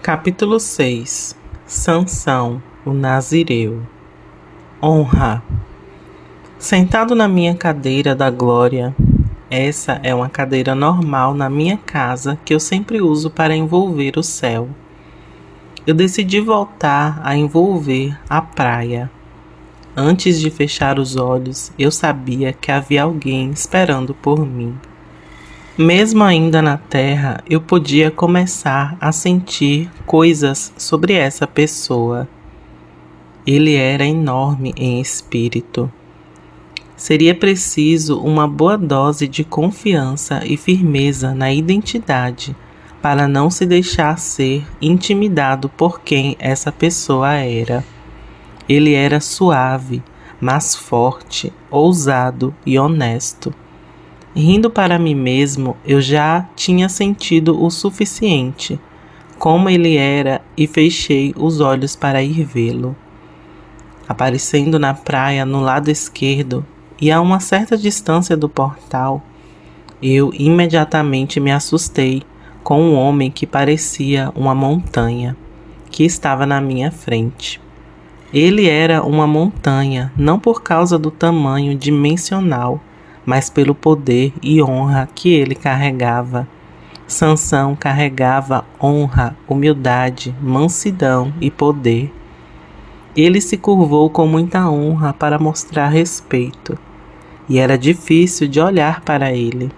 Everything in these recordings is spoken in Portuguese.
Capítulo 6. Sansão, o Nazireu. Honra. Sentado na minha cadeira da glória, essa é uma cadeira normal na minha casa que eu sempre uso para envolver o céu. Eu decidi voltar a envolver a praia. Antes de fechar os olhos, eu sabia que havia alguém esperando por mim. Mesmo ainda na terra, eu podia começar a sentir coisas sobre essa pessoa. Ele era enorme em espírito. Seria preciso uma boa dose de confiança e firmeza na identidade para não se deixar ser intimidado por quem essa pessoa era. Ele era suave, mas forte, ousado e honesto. Rindo para mim mesmo, eu já tinha sentido o suficiente, como ele era, e fechei os olhos para ir vê-lo. Aparecendo na praia no lado esquerdo e a uma certa distância do portal, eu imediatamente me assustei com um homem que parecia uma montanha, que estava na minha frente. Ele era uma montanha, não por causa do tamanho dimensional, mas pelo poder e honra que ele carregava. Sansão carregava honra, humildade, mansidão e poder. Ele se curvou com muita honra para mostrar respeito, e era difícil de olhar para ele.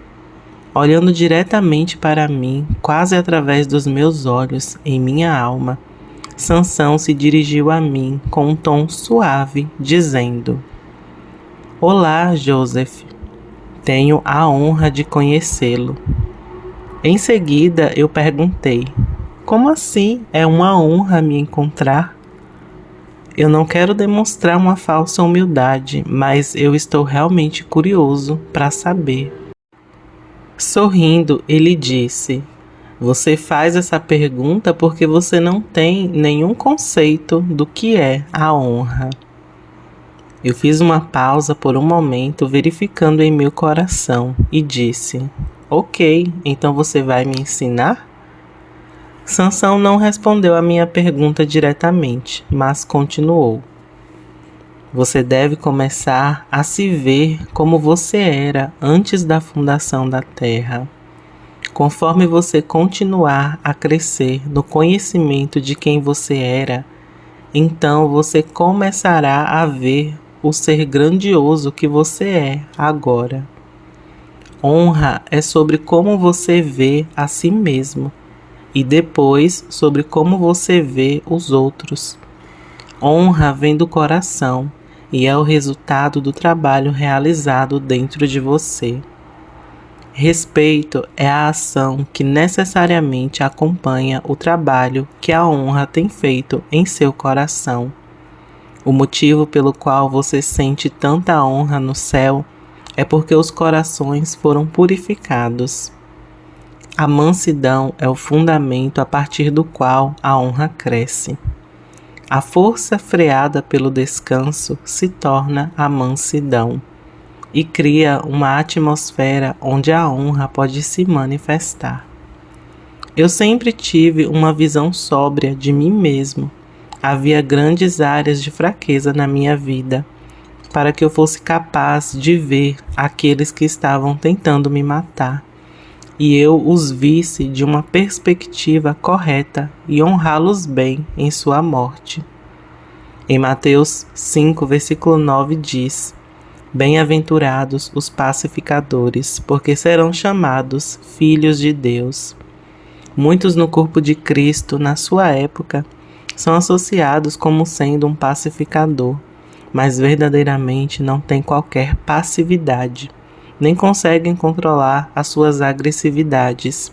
Olhando diretamente para mim, quase através dos meus olhos, em minha alma, Sansão se dirigiu a mim com um tom suave, dizendo: "Olá, Joseph. Tenho a honra de conhecê-lo." Em seguida, eu perguntei: "Como assim é uma honra me encontrar?" Eu não quero demonstrar uma falsa humildade, mas eu estou realmente curioso para saber. Sorrindo, ele disse: "Você faz essa pergunta porque você não tem nenhum conceito do que é a honra." Eu fiz uma pausa por um momento, verificando em meu coração, e disse: "Ok, então você vai me ensinar?" Sansão não respondeu a minha pergunta diretamente, mas continuou: "Você deve começar a se ver como você era antes da fundação da terra. Conforme você continuar a crescer no conhecimento de quem você era, então você começará a ver o ser grandioso que você é agora. Honra é sobre como você vê a si mesmo e depois sobre como você vê os outros. Honra vem do coração e é o resultado do trabalho realizado dentro de você. Respeito é a ação que necessariamente acompanha o trabalho que a honra tem feito em seu coração. O motivo pelo qual você sente tanta honra no céu é porque os corações foram purificados. A mansidão é o fundamento a partir do qual a honra cresce. A força freada pelo descanso se torna a mansidão e cria uma atmosfera onde a honra pode se manifestar. Eu sempre tive uma visão sóbria de mim mesmo. Havia grandes áreas de fraqueza na minha vida, para que eu fosse capaz de ver aqueles que estavam tentando me matar, e eu os visse de uma perspectiva correta e honrá-los bem em sua morte. Em Mateus 5, versículo 9 diz: "Bem-aventurados os pacificadores, porque serão chamados filhos de Deus." Muitos no corpo de Cristo, na sua época, são associados como sendo um pacificador, mas verdadeiramente não têm qualquer passividade, nem conseguem controlar as suas agressividades.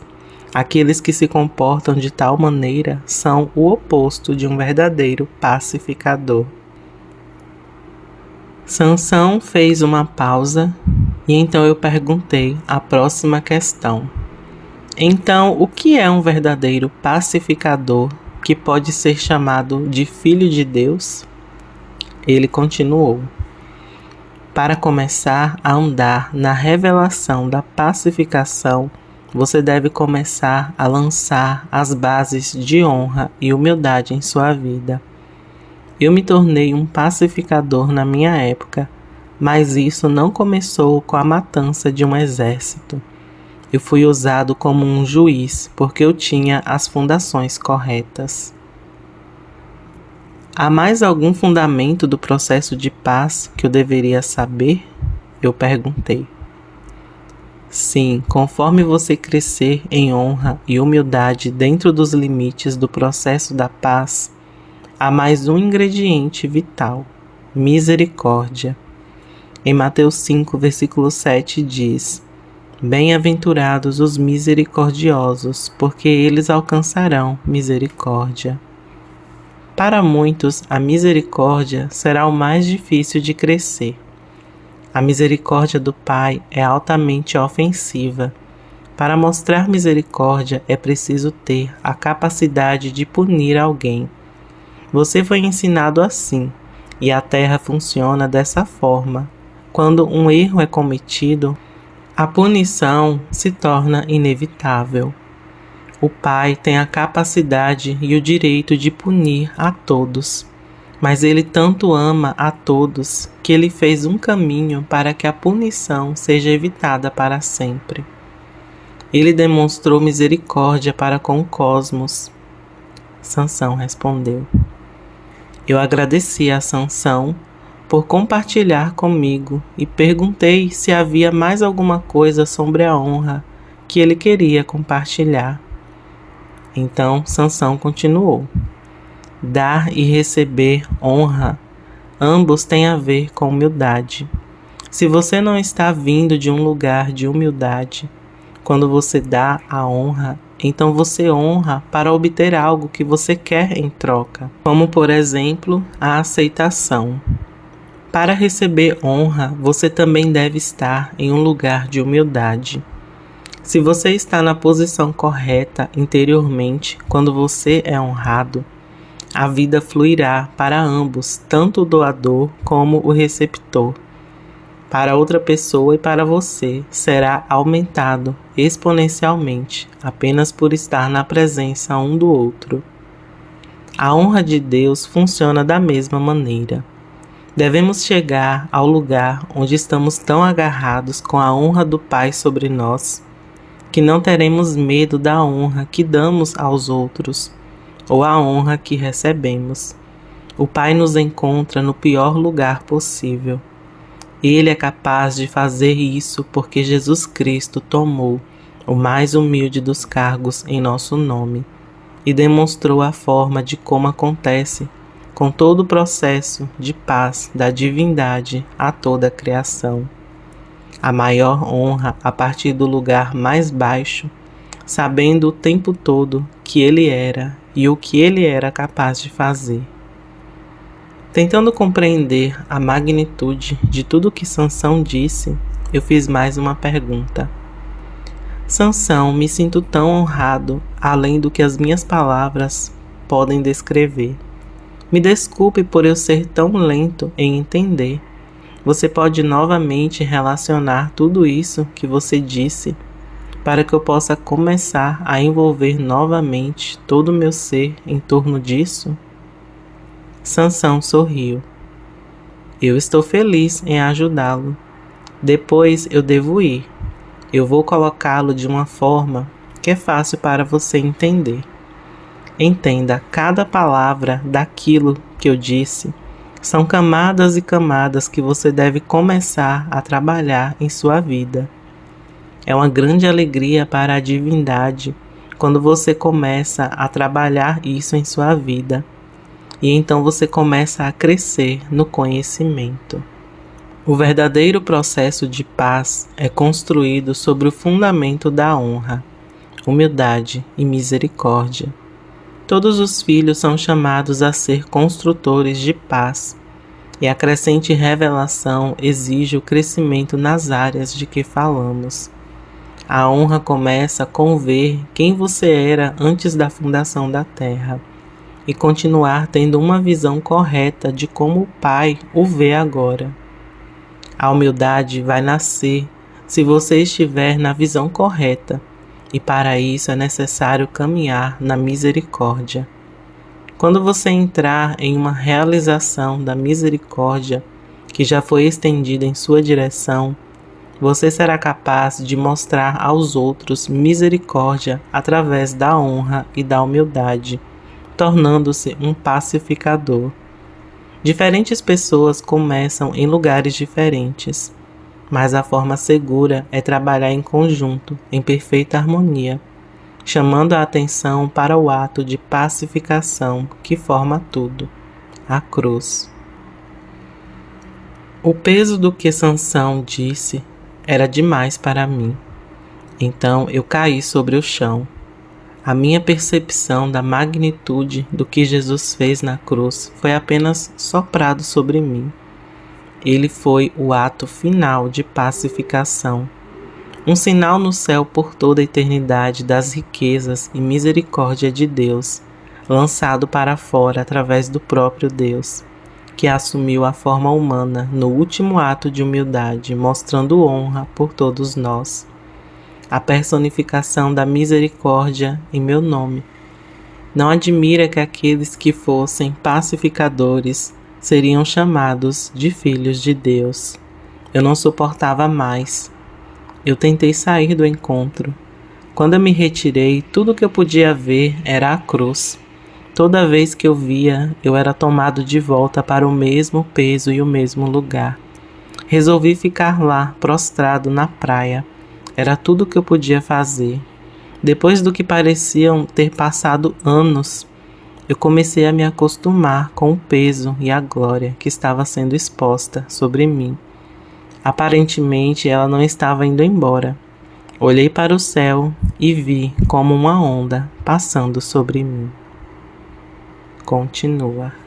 Aqueles que se comportam de tal maneira são o oposto de um verdadeiro pacificador. Sansão fez uma pausa e então eu perguntei a próxima questão. Então, o que é um verdadeiro pacificador que pode ser chamado de filho de Deus? Ele continuou: "Para começar a andar na revelação da pacificação, você deve começar a lançar as bases de honra e humildade em sua vida. Eu me tornei um pacificador na minha época, mas isso não começou com a matança de um exército. Eu fui usado como um juiz porque eu tinha as fundações corretas. Há mais algum fundamento do processo de paz que eu deveria saber? Eu perguntei. Sim, conforme você crescer em honra e humildade dentro dos limites do processo da paz, há mais um ingrediente vital: misericórdia. Em Mateus 5, versículo 7 diz: Bem-aventurados os misericordiosos, porque eles alcançarão misericórdia. Para muitos, a misericórdia será o mais difícil de crescer. A misericórdia do Pai é altamente ofensiva. Para mostrar misericórdia, é preciso ter a capacidade de punir alguém. Você foi ensinado assim, e a Terra funciona dessa forma. Quando um erro é cometido, a punição se torna inevitável. O Pai tem a capacidade e o direito de punir a todos. Mas ele tanto ama a todos que ele fez um caminho para que a punição seja evitada para sempre. Ele demonstrou misericórdia para com o cosmos. Sansão respondeu. Eu agradeci a Sansão por compartilhar comigo e perguntei se havia mais alguma coisa sobre a honra que ele queria compartilhar. Então Sansão continuou. Dar e receber honra, ambos têm a ver com humildade. Se você não está vindo de um lugar de humildade, quando você dá a honra, então você honra para obter algo que você quer em troca, como por exemplo, a aceitação. Para receber honra, você também deve estar em um lugar de humildade. Se você está na posição correta interiormente, quando você é honrado, a vida fluirá para ambos, tanto o doador como o receptor. Para outra pessoa e para você, será aumentado exponencialmente, apenas por estar na presença um do outro. A honra de Deus funciona da mesma maneira. Devemos chegar ao lugar onde estamos tão agarrados com a honra do Pai sobre nós, que não teremos medo da honra que damos aos outros, ou a honra que recebemos. O Pai nos encontra no pior lugar possível. Ele é capaz de fazer isso porque Jesus Cristo tomou o mais humilde dos cargos em nosso nome e demonstrou a forma de como acontece com todo o processo de paz da divindade a toda a criação. A maior honra a partir do lugar mais baixo, sabendo o tempo todo que ele era e o que ele era capaz de fazer. Tentando compreender a magnitude de tudo o que Sansão disse, eu fiz mais uma pergunta. Sansão, me sinto tão honrado, além do que as minhas palavras podem descrever. Me desculpe por eu ser tão lento em entender. Você pode novamente relacionar tudo isso que você disse para que eu possa começar a envolver novamente todo o meu ser em torno disso? Sansão sorriu. Eu estou feliz em ajudá-lo. Depois eu devo ir. Eu vou colocá-lo de uma forma que é fácil para você entender. Entenda cada palavra daquilo que eu disse. São camadas e camadas que você deve começar a trabalhar em sua vida. É uma grande alegria para a divindade quando você começa a trabalhar isso em sua vida. E então você começa a crescer no conhecimento. O verdadeiro processo de paz é construído sobre o fundamento da honra, humildade e misericórdia. Todos os filhos são chamados a ser construtores de paz, e a crescente revelação exige o crescimento nas áreas de que falamos. A honra começa com ver quem você era antes da fundação da terra e continuar tendo uma visão correta de como o Pai o vê agora. A humildade vai nascer se você estiver na visão correta e para isso é necessário caminhar na misericórdia. Quando você entrar em uma realização da misericórdia que já foi estendida em sua direção, você será capaz de mostrar aos outros misericórdia através da honra e da humildade, tornando-se um pacificador. Diferentes pessoas começam em lugares diferentes, mas a forma segura é trabalhar em conjunto, em perfeita harmonia, chamando a atenção para o ato de pacificação que forma tudo, a cruz. O peso do que Sansão disse era demais para mim. Então eu caí sobre o chão. A minha percepção da magnitude do que Jesus fez na cruz foi apenas soprado sobre mim. Ele foi o ato final de pacificação, um sinal no céu por toda a eternidade das riquezas e misericórdia de Deus, lançado para fora através do próprio Deus, que assumiu a forma humana no último ato de humildade, mostrando honra por todos nós. A personificação da misericórdia em meu nome. Não admira que aqueles que fossem pacificadores seriam chamados de filhos de Deus. Eu não suportava mais. Eu tentei sair do encontro. Quando eu me retirei, tudo que eu podia ver era a cruz. Toda vez que eu via, eu era tomado de volta para o mesmo peso e o mesmo lugar. Resolvi ficar lá, prostrado na praia. Era tudo o que eu podia fazer. Depois do que pareciam ter passado anos, eu comecei a me acostumar com o peso e a glória que estava sendo exposta sobre mim. Aparentemente, ela não estava indo embora. Olhei para o céu e vi como uma onda passando sobre mim. Continua.